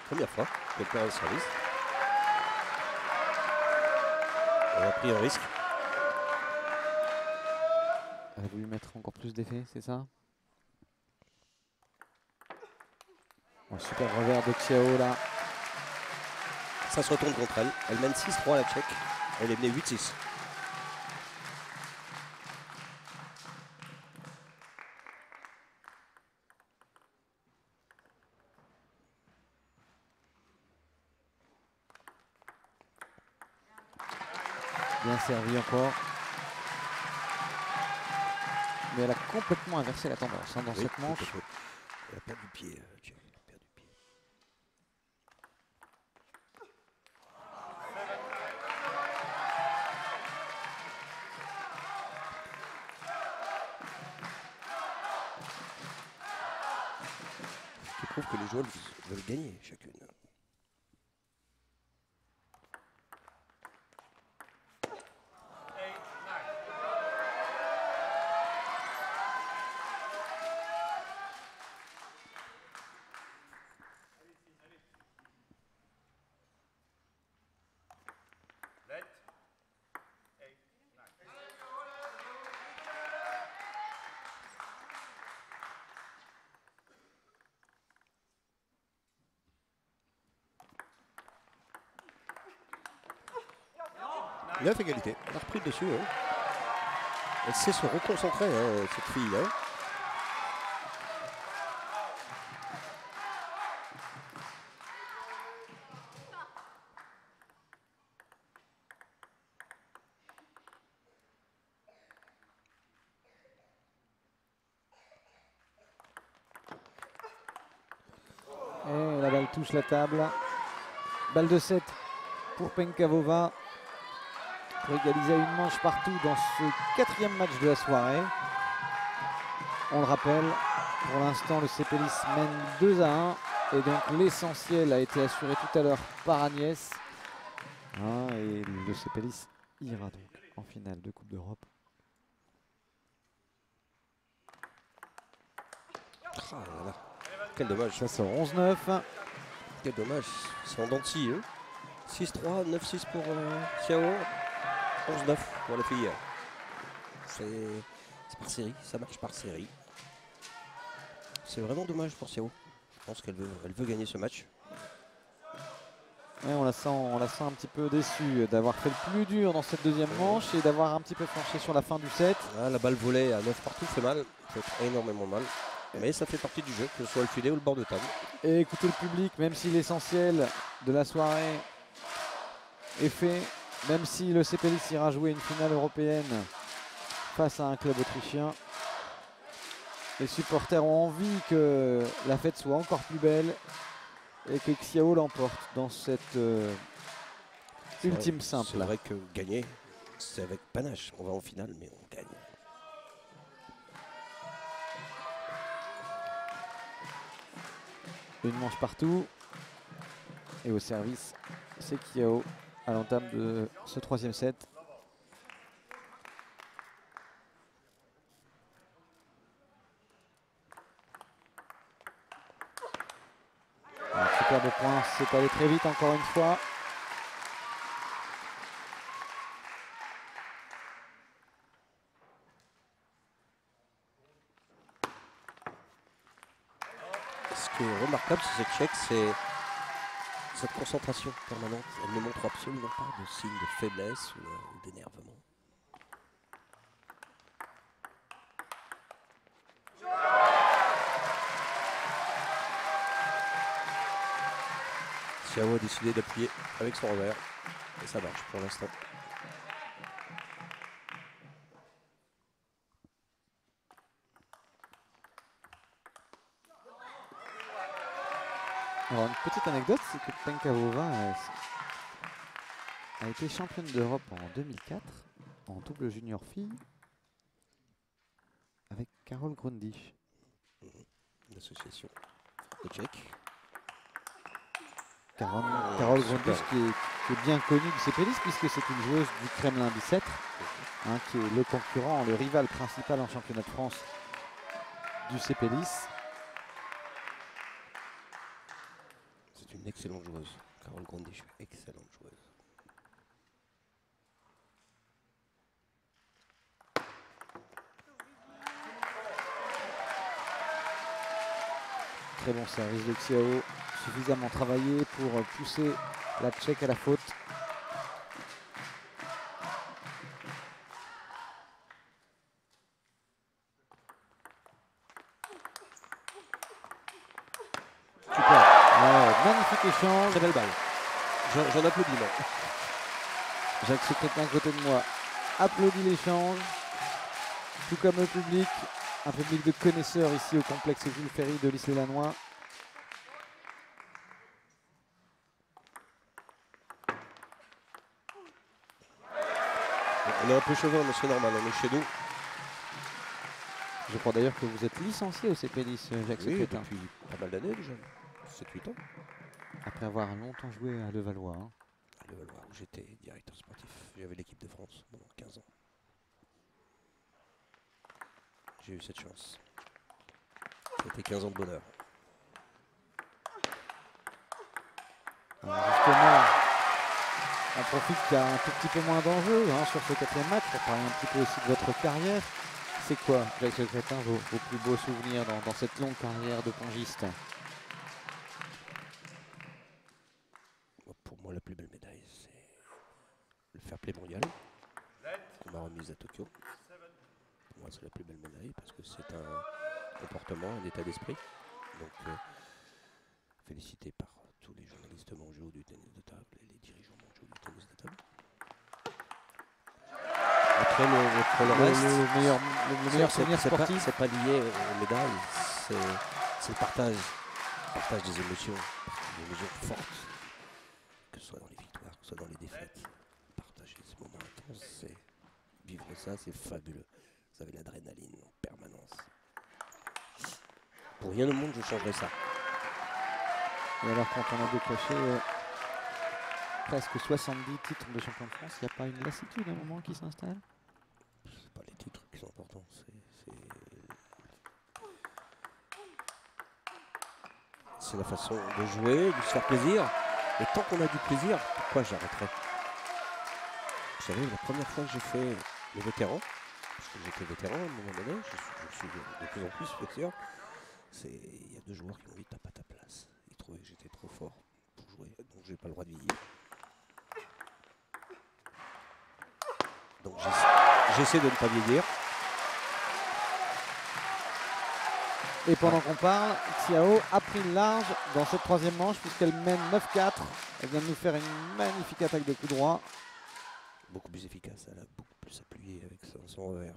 Première fois qu'elle perd un service. Elle a pris un risque. Elle a voulu mettre encore plus d'effet, c'est ça? Un super revers de Xiao là. Ça se retourne contre elle. Elle mène 6-3 la Tchèque. Elle est menée 8-6. Bien servi encore. Mais elle a complètement inversé la tendance dans Oui, cette manche. Elle a perdu pied, Tchèque. Elle a perdu pied. Ce qui prouve que les joueurs veulent gagner chacune. Neuf égalité. Elle a repris le dessus. Hein. Elle sait se reconcentrer, hein, cette fille. Hein. Et la balle touche la table. Balle de 7 pour Penkavova. Pour égaliser à une manche partout dans ce 4e match de la soirée. On le rappelle, pour l'instant le Cepelis mène 2-1 et donc l'essentiel a été assuré tout à l'heure par Agnès. Et le Cepelis ira donc en finale de Coupe d'Europe. Ah là là. Quel dommage. Ça sort 11-9. Quel dommage. C'est en dents de scie. Hein. 6-3, 9-6 pour Xiao. 11-9 pour la fille. C'est par série, ça marche par série. C'est vraiment dommage pour Xiao. Je pense qu'elle veut gagner ce match. Ouais, on la sent un petit peu déçue d'avoir fait le plus dur dans cette deuxième manche et d'avoir un petit peu flanché sur la fin du set. Ah, la balle volée à 9 partout fait mal, fait énormément mal. Mais ça fait partie du jeu, que ce soit le filet ou le bord de table. Et écoutez le public, même si l'essentiel de la soirée est fait, même si le Cepelis ira jouer une finale européenne face à un club autrichien, les supporters ont envie que la fête soit encore plus belle et que Xiao l'emporte dans cette ultime simple. C'est vrai que gagner, c'est avec panache. On va en finale, mais on gagne. Une manche partout. Et au service, c'est Xiao à l'entame de ce 3e set. Un superbe point, c'est allé très vite encore une fois. Ce qui est remarquable sur cette Tchèque, c'est cette concentration permanente. Elle ne montre absolument pas de signe de faiblesse ou d'énervement. Xiao a décidé d'appuyer avec son revers et ça marche pour l'instant. Alors une petite anecdote, c'est que Penkavova a été championne d'Europe en 2004 en double junior fille avec Karol Grundisch. L'association tchèque. Karol Grundisch qui est bien connue du Cepelis puisque c'est une joueuse du Kremlin Bicêtre, qui est le concurrent, le rival principal en championnat de France du Cepelis. C'est une excellente joueuse. Karol Grundisch, excellente joueuse. très bon service de Xiao, suffisamment travaillé pour pousser la Tchèque à la faute. Super. Magnifique échange. Très belle balle. J'en applaudis, moi. Jacques Secrétin à côté de moi applaudit l'échange, tout comme le public, un public de connaisseurs ici au complexe Jules Ferry de l'Isle-et-Lannoy. On est un peu chauvin, mais c'est normal, on est chez nous. Je crois d'ailleurs que vous êtes licencié au CPLIS, Jacques Oui, Secrétin. depuis pas mal d'années déjà, 7-8 ans. Après avoir longtemps joué à Levallois. Hein. À Levallois, où j'étais directeur sportif. J'avais l'équipe de France pendant 15 ans. J'ai eu cette chance. C'était 15 ans de bonheur. Alors justement, on profite qu'il y a un tout petit peu moins d'enjeux hein, sur ce 4e match pour parler un petit peu aussi de votre carrière. C'est quoi, Jacques Secrétin, vos plus beaux souvenirs dans cette longue carrière de pongiste? Pour moi, la plus belle médaille, c'est le fair play mondial qu'on m'a remise à Tokyo. Pour moi, c'est la plus belle médaille parce que c'est un comportement, un état d'esprit. Donc, félicité par tous les journalistes mondiaux du tennis de table et les dirigeants mondiaux du tennis de table. Après, le reste, le meilleur souvenir sportif. c'est pas lié aux médailles, c'est le partage des émotions fortes, que ce soit dans les victoires, que ce soit dans les défaites. Partager ces moments intenses, c'est vivre ça, c'est fabuleux. Vous avez l'adrénaline en permanence. Pour rien au monde, je changerais ça. Et alors, quand on a décroché presque 70 titres de champion de France, il n'y a pas une lassitude à un moment qui s'installe? C'est pas les titres qui sont importants, c'est la façon de jouer, de se faire plaisir. Et tant qu'on a du plaisir, pourquoi j'arrêterais? Vous savez, la première fois que j'ai fait les vétérans, parce que j'étais vétéran à un moment donné, je suis de plus en plus bien sûr, il y a 2 joueurs qui m'ont dit tape à ta place. Ils trouvaient que j'étais trop fort pour jouer, donc j'ai pas le droit de vieillir. Donc j'essaie de ne pas vieillir. Et pendant qu'on parle, Xiao a pris le large dans cette 3e manche puisqu'elle mène 9-4. Elle vient de nous faire une magnifique attaque de coup droit. Beaucoup plus efficace, elle a beaucoup plus appuyé avec son revers.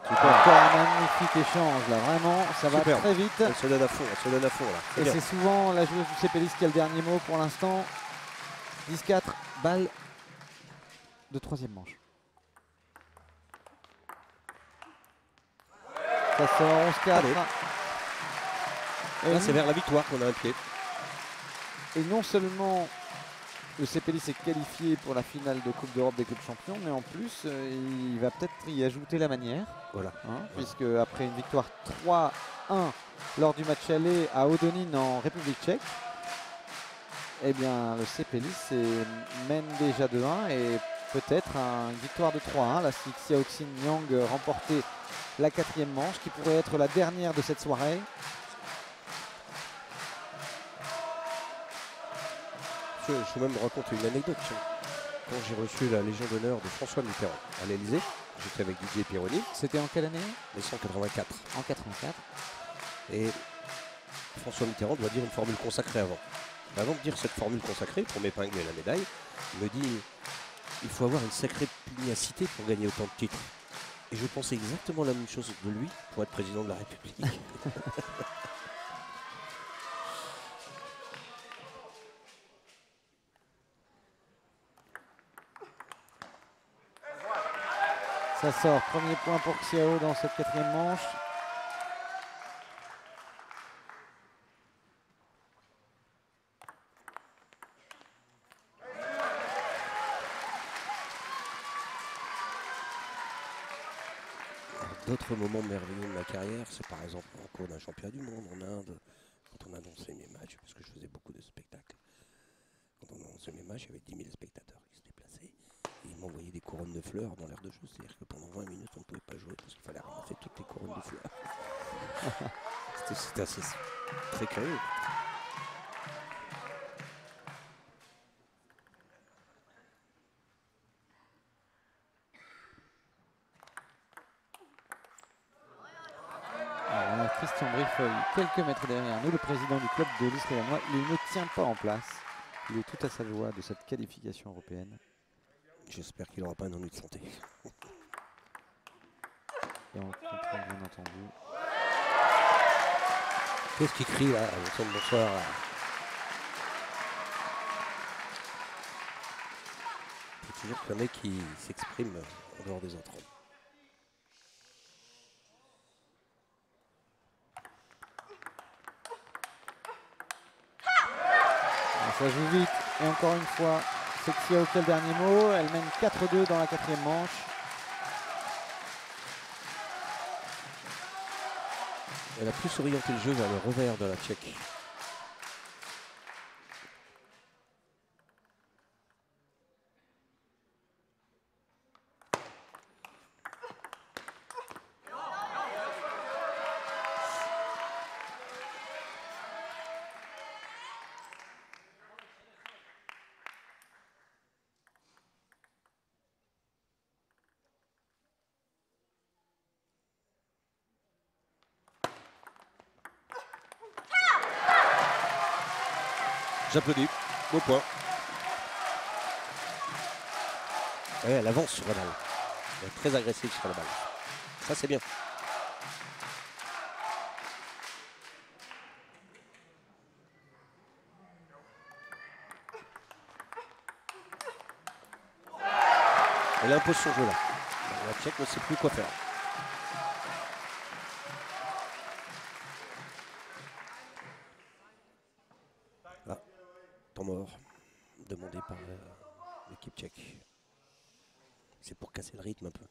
Encore un magnifique échange là, vraiment, ça va Super. très vite. Elle se donne à fond là. Et c'est souvent la joueuse du CPLIS qui a le dernier mot pour l'instant. 10-4, balle de 3e manche. Ça sort 11-4. Là, c'est vers la victoire qu'on a un pied. Et non seulement le CPLIS est qualifié pour la finale de Coupe d'Europe des clubs champions, mais en plus, il va peut-être y ajouter la manière. Voilà. Puisque après une victoire 3-1 lors du match aller à Hodonín en République tchèque, eh bien, le CPLIS mène déjà 2-1 et peut-être une victoire de 3-1. La Xiaoxin Yang remportait la 4e manche qui pourrait être la dernière de cette soirée. Je peux même raconter une anecdote. Quand j'ai reçu la Légion d'honneur de François Mitterrand à l'Elysée, j'étais avec Didier Pironi. C'était en quelle année? 1984. En 84. Et François Mitterrand doit dire une formule consacrée avant. Avant de dire cette formule consacrée, pour m'épingler la médaille, il me dit il faut avoir une sacrée pugnacité pour gagner autant de titres. Et je pensais exactement la même chose de lui pour être président de la République. Ça sort, premier point pour Xiao dans cette 4e manche. D'autres moments merveilleux de ma carrière, c'est par exemple en cours d'un championnat du monde en Inde, quand on annonçait mes matchs, parce que je faisais beaucoup de spectacles. Quand on annonçait mes matchs, il y avait 10 000 spectateurs qui se déplaçaient et ils m'envoyaient des courriers couronnes de fleurs dans l'aire de jeu. C'est-à-dire que pendant 20 minutes, on ne pouvait pas jouer parce qu'il fallait ramasser toutes les couronnes de fleurs. C'était assez très curieux. Alors, on a Christian Brifeuille, quelques mètres derrière nous, le président du club de l'Isle-et-la-Noix. Il ne tient pas en place. Il est tout à sa joie de cette qualification européenne. J'espère qu'il n'aura pas un ennui de santé. Et on comprend bien entendu. Qu'est-ce qu'il crie là? Bonsoir. Il faut toujours qu'il y en ait qui s'expriment en dehors des autres. Ça joue vite et encore une fois, c'est Xiao qui a le dernier mot. Elle mène 4-2 dans la 4e manche. Elle a plus orienté le jeu vers le revers de la Tchèque. J'applaudis. Beau point. Ouais, elle avance sur la balle. Elle est très agressive sur la balle. Ça, c'est bien. Elle impose son jeu là. La Tchèque ne sait plus quoi faire. Ah, temps mort demandé par l'équipe tchèque. C'est pour casser le rythme un peu.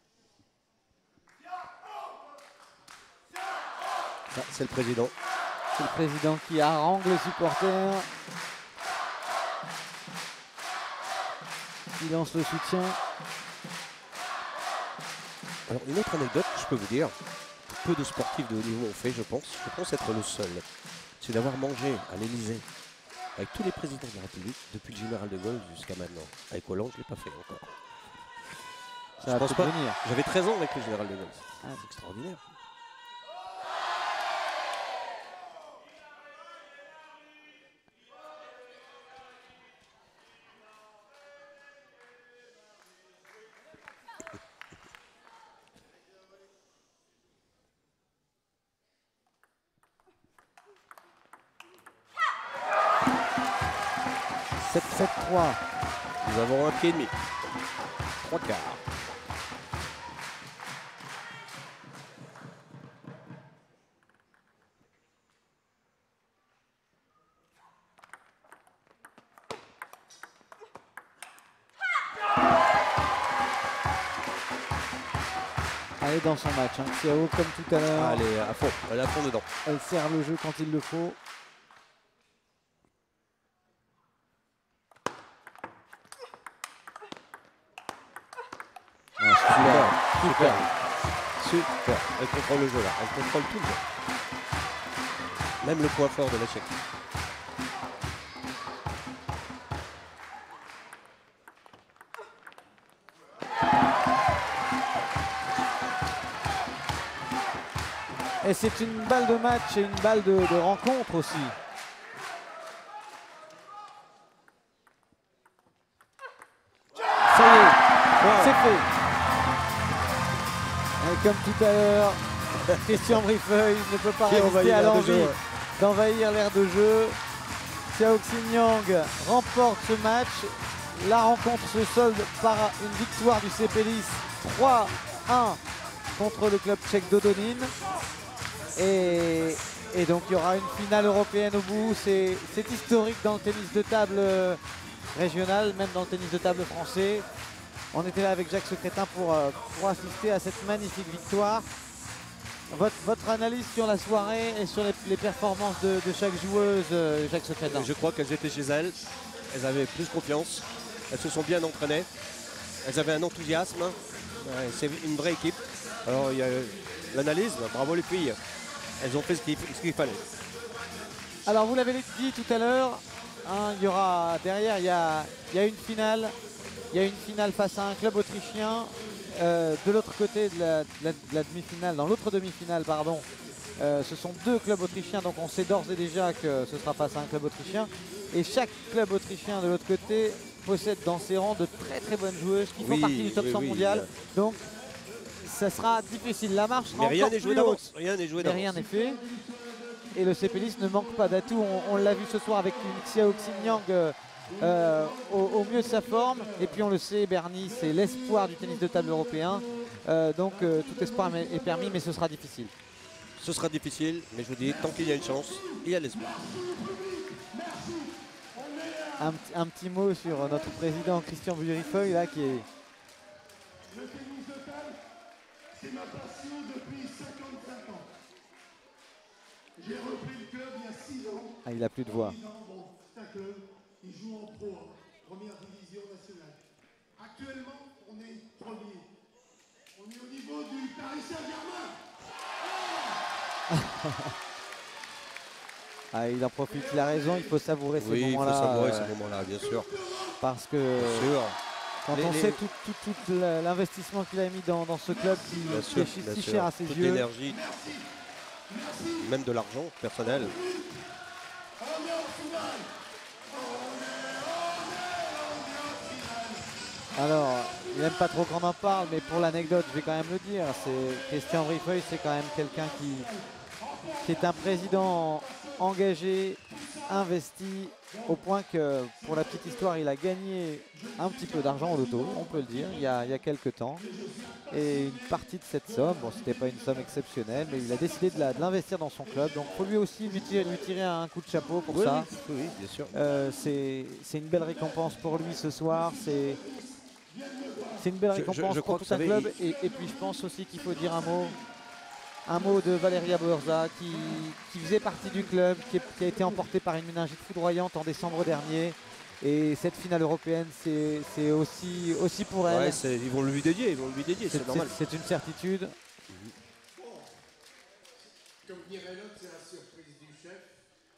Ça, c'est le président. C'est le président qui harangue les supporters. Il lance le soutien. Alors, une autre anecdote que je peux vous dire, que peu de sportifs de haut niveau ont fait, je pense être le seul, c'est d'avoir mangé à l'Élysée avec tous les présidents de la République depuis le général de Gaulle jusqu'à maintenant. Avec Hollande, je ne l'ai pas fait encore. Ça je va pense pas. venir. J'avais 13 ans avec le général de Gaulle. C'est extraordinaire. « 7-3. Nous avons un pied et demi. 3 quarts. Elle est dans son match. Hein. Xiao, comme tout à l'heure. Elle est à fond. Elle est à fond dedans. Elle sert le jeu quand il le faut. Super. Super. Elle contrôle le jeu là. Elle contrôle tout le jeu. Même le point fort de la Tchèque. Et c'est une balle de match et une balle de rencontre aussi. Ça y est, c'est fait. Et comme tout à l'heure, Christian Brifeuille ne peut pas résister à l'envie d'envahir l'aire de jeu. Xiao Xinyang remporte ce match. La rencontre se solde par une victoire du CP Lys 3-1 contre le club tchèque d'Odonin. Et donc il y aura une finale européenne au bout. C'est historique dans le tennis de table régional, même dans le tennis de table français. On était là avec Jacques Secrétin pour assister à cette magnifique victoire. Votre analyse sur la soirée et sur les performances de chaque joueuse, Jacques Secrétin? Je crois qu'elles étaient chez elles. Elles avaient plus confiance. Elles se sont bien entraînées. elles avaient un enthousiasme. Hein. Ouais, c'est une vraie équipe. Alors il y a l'analyse, bravo les filles. Elles ont fait ce qu'il fallait. Alors vous l'avez dit tout à l'heure, hein, il y aura derrière, il y a une finale. Il y a une finale face à un club autrichien. De l'autre côté de la demi-finale, dans l'autre demi-finale, pardon, ce sont deux clubs autrichiens, donc on sait d'ores et déjà que ce sera face à un club autrichien. Et chaque club autrichien de l'autre côté possède dans ses rangs de très très bonnes joueuses qui font partie du top 100 mondial. Donc ça sera difficile. La marche sera rien encore n'est joué plus haute. d'avance. Rien n'est joué d'avance. Rien n'est fait. Et le Sepelis ne manque pas d'atouts. On l'a vu ce soir avec une Xiao Xinjiang au mieux de sa forme. Et puis on le sait, Bernie, c'est l'espoir du tennis de table européen. Donc tout espoir est permis, mais ce sera difficile. Ce sera difficile, mais je vous dis, tant qu'il y a une chance, il y a l'espoir. Un petit mot sur notre président Christian Burifeuille, là, qui est... Le tennis de table, c'est ma passion depuis 55 ans. J'ai repris le club il y a 6 ans. Ah, il n'a plus de voix. Bon, c'est un club, il joue en pro, première division nationale. Actuellement, on est premier. On est au niveau du Paris Saint-Germain. Ah, il en profite, il a raison, il faut savourer ces Oui, il faut moments-là. savourer ces moments-là, bien sûr. Parce que Bien sûr. quand on sait tout l'investissement qu'il a mis dans ce club qui est si cher à ses toute yeux. l'énergie, même de l'argent personnel. Alors, il n'aime pas trop qu'on en parle, mais pour l'anecdote, je vais quand même le dire. Christian Burifeuille, c'est quand même quelqu'un qui est un président engagé, investi, au point que, pour la petite histoire, il a gagné un petit peu d'argent au loto, on peut le dire, il y a quelques temps. Et une partie de cette somme, bon, c'était pas une somme exceptionnelle, mais il a décidé de l'investir dans son club. Donc, il faut lui aussi lui tirer un coup de chapeau pour ça. Oui, bien sûr. C'est une belle récompense pour lui ce soir. C'est une belle récompense pour tout un club. Et puis, je pense aussi qu'il faut dire un mot de Valeria Borza qui faisait partie du club, qui a été emporté par une méningite foudroyante en décembre dernier. Et cette finale européenne, c'est aussi pour elle. Ouais, ils vont lui dédier, c'est normal. C'est une certitude. Comme dirait l'autre, c'est la surprise du chef.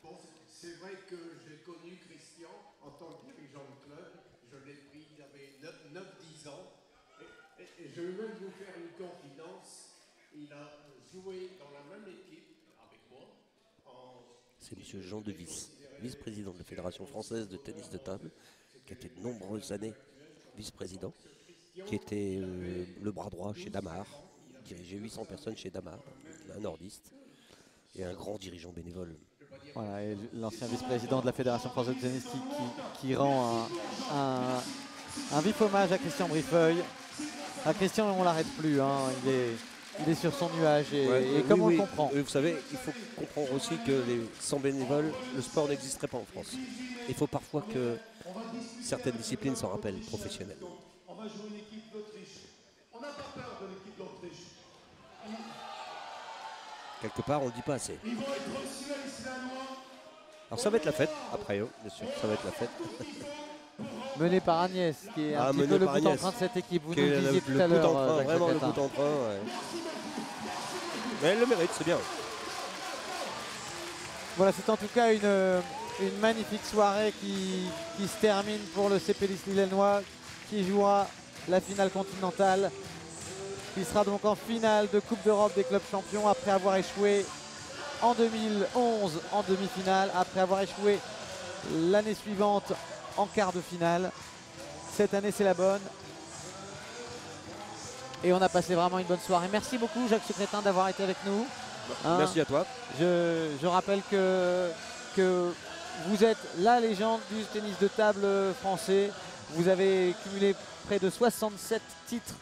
Bon, c'est vrai que j'ai connu Christian en tant que dirigeant de club. Je l'ai pris, il avait 9-10 ans. Et je vais même vous faire une confidence. Il a joué dans la même équipe avec moi. C'est M. Jean Devis, vice-président de la Fédération française de tennis de table, qui a été de nombreuses années vice-président, qui était le bras droit chez Damar, dirigeait 800 personnes chez Damar, un nordiste, et un grand dirigeant bénévole. Voilà, et l'ancien vice-président de la Fédération française de tennis qui rend un vif hommage à Christian Burifeuille. À Christian, on ne l'arrête plus, hein. Il est sur son nuage et comme on le comprend. Vous savez, il faut comprendre aussi que sans bénévoles, le sport n'existerait pas en France. Il faut parfois que certaines disciplines s'en rappellent professionnelles. On va jouer l'équipe d'Autriche. On n'a pas peur de l'équipe d'Autriche. Quelque part, on ne le dit pas assez. Ils vont être suédois. Alors ça va être la fête, après, bien sûr, ça va être la fête. Mené par Agnès, qui est un petit peu le bout en train de cette équipe. Vous nous le disiez tout à l'heure. Vraiment le bout en train, ouais. Mais elle le mérite, c'est bien. Voilà, c'est en tout cas une magnifique soirée qui se termine pour le Sepelis Lillennois, qui jouera la finale continentale, qui sera donc en finale de Coupe d'Europe des clubs champions après avoir échoué en 2011 en demi-finale, après avoir échoué l'année suivante en quart de finale. Cette année, c'est la bonne. Et on a passé vraiment une bonne soirée. Merci beaucoup, Jacques Secrétin, d'avoir été avec nous. Hein, merci à toi. Je rappelle que vous êtes la légende du tennis de table français. Vous avez cumulé près de 67 titres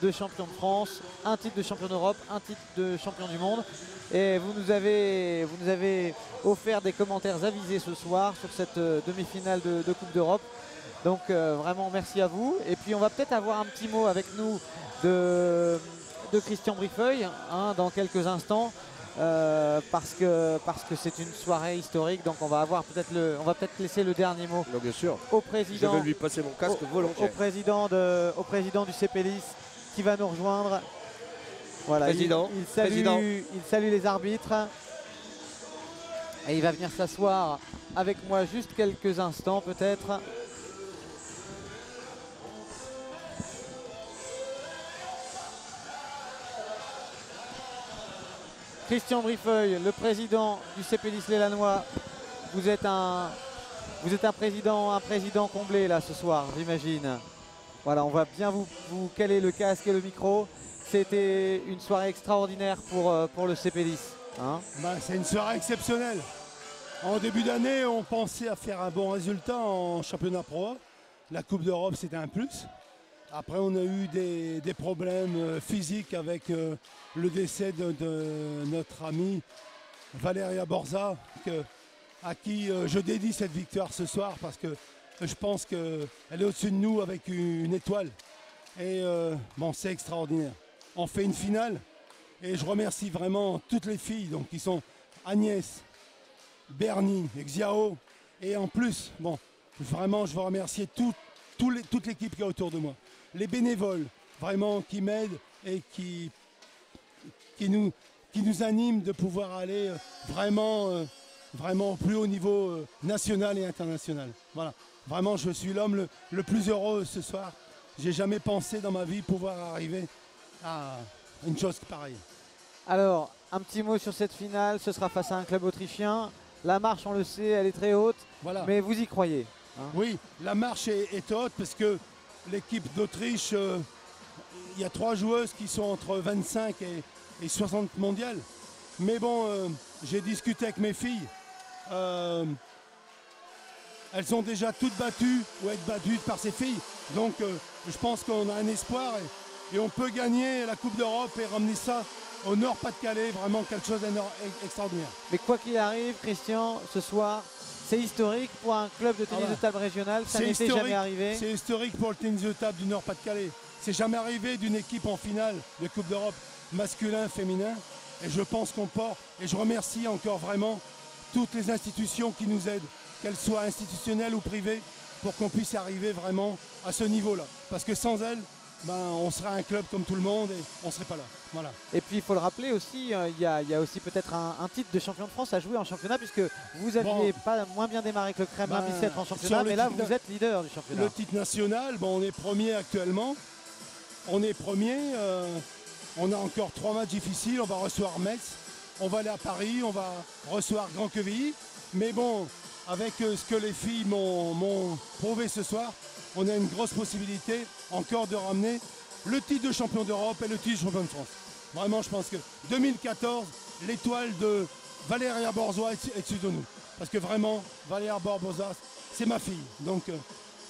de champion de France, un titre de champion d'Europe, un titre de champion du monde. Et vous nous avez offert des commentaires avisés ce soir sur cette demi-finale de Coupe d'Europe. Donc vraiment merci à vous. Et puis on va peut-être avoir un petit mot avec nous de Christian Burifeuille, hein, dans quelques instants. parce que c'est une soirée historique. Donc on va peut-être laisser le dernier mot Non, bien sûr. au Je président. vais lui passer mon casque volontiers. Au président du CPLIS qui va nous rejoindre. Voilà, Président, il salue les arbitres. Et il va venir s'asseoir avec moi juste quelques instants peut-être. Christian Brifeuil, le président du CPLIS Les Lannoy. Vous êtes un président comblé là ce soir, j'imagine. Voilà, on va bien vous caler le casque et le micro. C'était une soirée extraordinaire pour le CPLIS. Hein, C'est une soirée exceptionnelle. En début d'année, on pensait à faire un bon résultat en championnat pro. La Coupe d'Europe, c'était un plus. Après, on a eu des problèmes physiques avec le décès de notre amie Valeria Borza, à qui je dédie cette victoire ce soir parce que je pense qu'elle est au-dessus de nous avec une étoile. Et c'est extraordinaire. On fait une finale et je remercie vraiment toutes les filles qui sont Agnès, Bernie, Xiao. Et en plus, vraiment, je veux remercier toute l'équipe qui est autour de moi. Les bénévoles, vraiment, qui m'aident et qui nous animent de pouvoir aller vraiment au plus haut niveau national et international. Voilà. Vraiment, je suis l'homme le plus heureux ce soir. J'ai jamais pensé dans ma vie pouvoir arriver à une chose pareille. alors, un petit mot sur cette finale. Ce sera face à un club autrichien. La marche, on le sait, elle est très haute. Voilà. Mais vous y croyez, hein? Oui, la marche est haute parce que l'équipe d'Autriche, il y a 3 joueuses qui sont entre 25 et 60 mondiales. Mais j'ai discuté avec mes filles. Elles sont déjà toutes battues ou être battues par ces filles. Donc je pense qu'on a un espoir et on peut gagner la Coupe d'Europe et ramener ça au Nord-Pas-de-Calais. Vraiment quelque chose d'extraordinaire. Mais quoi qu'il arrive, Christian, ce soir, c'est historique pour un club de tennis de table régional. Ça n'était jamais arrivé. C'est historique pour le tennis de table du Nord-Pas-de-Calais. C'est jamais arrivé d'une équipe en finale de Coupe d'Europe masculin, féminin. Et je pense qu'on porte. Et je remercie encore vraiment toutes les institutions qui nous aident, qu'elles soient institutionnelles ou privées, pour qu'on puisse arriver vraiment à ce niveau-là. Parce que sans elles, on serait un club comme tout le monde et on ne serait pas là. Voilà. Et puis il faut le rappeler aussi, il y a aussi peut-être un titre de champion de France à jouer en championnat, puisque vous aviez pas moins bien démarré que le Kremlin Bicêtre en championnat, mais là vous êtes leader du championnat. Le titre national, on est premier actuellement. On est premier. On a encore 3 matchs difficiles. On va recevoir Metz. On va aller à Paris. On va recevoir Grand-Quevilly. Mais avec ce que les filles m'ont prouvé ce soir, on a une grosse possibilité encore de ramener le titre de champion d'Europe et le titre de champion de France. Vraiment, je pense que 2014, l'étoile de Valeria Borza est dessus de nous. Parce que vraiment, Valeria Borza, c'est ma fille. Donc,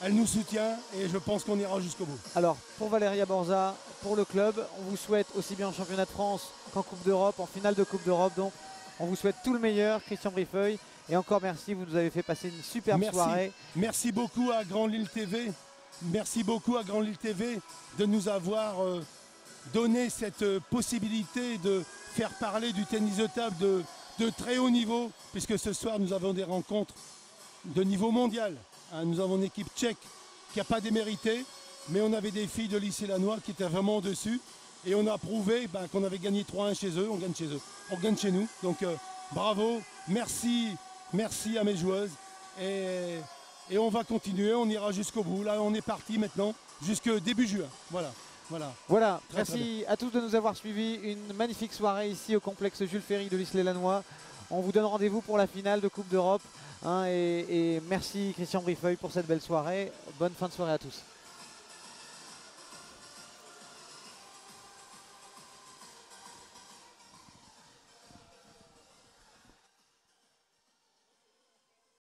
elle nous soutient et je pense qu'on ira jusqu'au bout. Alors, pour Valeria Borza, pour le club, on vous souhaite aussi bien en championnat de France qu'en Coupe d'Europe, en finale de Coupe d'Europe. Donc, on vous souhaite tout le meilleur, Christian Brifeuil. Et encore merci, vous nous avez fait passer une superbe soirée. Merci beaucoup à Grand Lille TV. Merci beaucoup à Grand Lille TV de nous avoir donné cette possibilité de faire parler du tennis de table de très haut niveau, puisque ce soir nous avons des rencontres de niveau mondial. Nous avons une équipe tchèque qui n'a pas démérité, mais on avait des filles de lycée Lannoy qui étaient vraiment au-dessus. Et on a prouvé qu'on avait gagné 3-1 chez eux, on gagne chez eux, on gagne chez nous. Donc bravo, merci à mes joueuses. Et on va continuer, on ira jusqu'au bout. Là, on est parti maintenant, jusqu'au début juin. Voilà. Merci à tous de nous avoir suivis. Une magnifique soirée ici au complexe Jules Ferry de l'Isle-les-Lannoy. On vous donne rendez-vous pour la finale de Coupe d'Europe. Et merci Christian Brifeuil pour cette belle soirée. Bonne fin de soirée à tous.